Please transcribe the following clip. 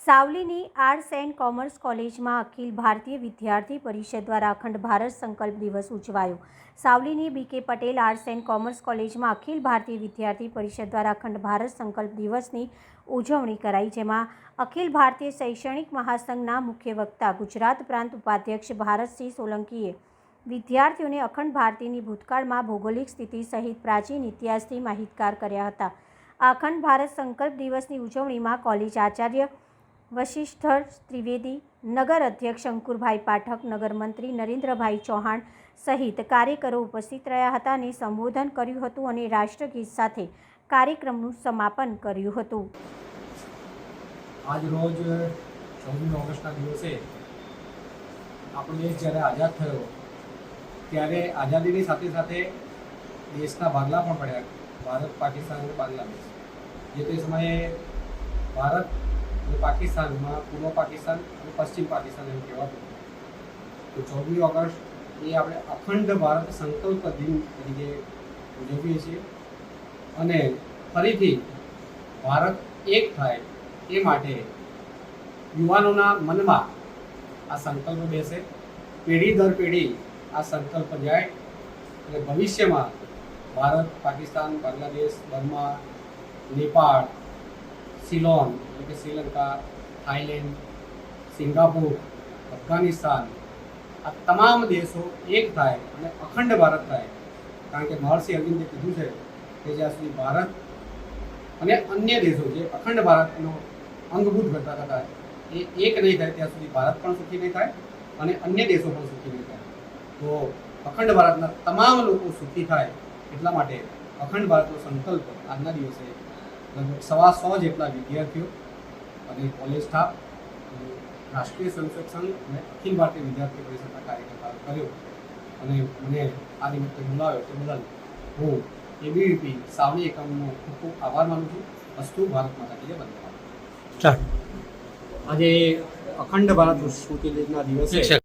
સાવલીની arts and commerce કોલેજમાં અખિલ ભારતીય વિદ્યાર્થી પરિષદ દ્વારા અખંડ ભારત સંકલ્પ દિવસ ઉજવાયો। સાવલીની બીકે પટેલ આર્ટ્સ એન્ડ કોમર્સ કોલેજમાં અખિલ ભારતીય વિદ્યાર્થી પરિષદ દ્વારા અખંડ ભારત સંકલ્પ દિવસની ઉજવણી કરાઈ, જેમાં અખિલ ભારતીય શૈક્ષણિક મહાસંઘના મુખ્ય વક્તા ગુજરાત પ્રાંત ઉપાધ્યક્ષ ભારતસિંહ સોલંકીએ વિદ્યાર્થીઓને અખંડ ભારતીની ભૂતકાળમાં ભૌગોલિક સ્થિતિ સહિત પ્રાચીન ઇતિહાસથી માહિતગાર કર્યા હતા। આ અખંડ ભારત સંકલ્પ દિવસની ઉજવણીમાં કોલેજ આચાર્ય વશિષ્ઠર ત્રિવેદી, નગર અધ્યક્ષ અંકુરભાઈ પાઠક, નગર મંત્રી નરેન્દ્રભાઈ ચૌહાણ સહિત કાર્યકરો ઉપસ્થિત રહ્યા હતા અને સંબોધન કર્યું હતું અને રાષ્ટ્રગીત સાથે કાર્યક્રમનું સમાપન કર્યું હતું। આજ રોજ 14 ઓગસ્ટના દિવસે આપણો દેશ જ્યારે આઝાદ થયો ત્યારે આઝાદીની સાથે સાથે દેશના ભાગલા પણ પડ્યા, ભારત, પાકિસ્તાન અને બાંગ્લાદેશ। જે તે સમયે ભારત અને પાકિસ્તાનમાં પૂર્વ પાકિસ્તાન અને પશ્ચિમ પાકિસ્તાન એમ કહેવાતું। તો 14 ઓગસ્ટ એ આપણે અખંડ ભારત સંકલ્પ દિન તરીકે ઉજવીએ છીએ અને ફરીથી ભારત એક થાય એ માટે યુવાનોના મનમાં આ સંકલ્પ બેસે, પેઢી દર પેઢી આ સંકલ્પ જાય અને ભવિષ્યમાં ભારત, પાકિસ્તાન, બાંગ્લાદેશ, બર્મા, નેપાળ, સિલોન એટલે કે શ્રીલંકા, થાઈલેન્ડ, સિંગાપુર, અફઘાનિસ્તાન આ તમામ દેશો એક થાય અને અખંડ ભારત થાય। કારણ કે મહર્ષિ અરવિંદે કીધું છે કે જ્યાં સુધી ભારત અને અન્ય દેશો જે અખંડ ભારતનો અંગભૂત ઘટક હતા એ એક નહીં થાય ત્યાં સુધી ભારત પણ સુખી નહીં થાય અને અન્ય દેશો પણ સુખી નહીં થાય। તો અખંડ ભારતના તમામ લોકો સુખી થાય એટલા માટે અખંડ ભારતનો સંકલ્પ આજના દિવસે લગભગ 125 જેટલા વિદ્યાર્થીઓ અને કોલેજ સ્ટાફ, રાષ્ટ્રીય સ્વયંસેવક સંઘ અને અખિલ ભારતીય વિદ્યાર્થી પરિષદના કાર્યકર્તાઓ કર્યો અને મને આ નિમિત્તે બોલાવ્યો તે બદલ હું એબીવીપી સાવલી એકમનો ખૂબ ખૂબ આભાર માનું છું। અસ્તુ ભારત માતા કી જય, વંદે માતરમ। આજે અખંડ ભારત સ્મૃતિ દિનના દિવસે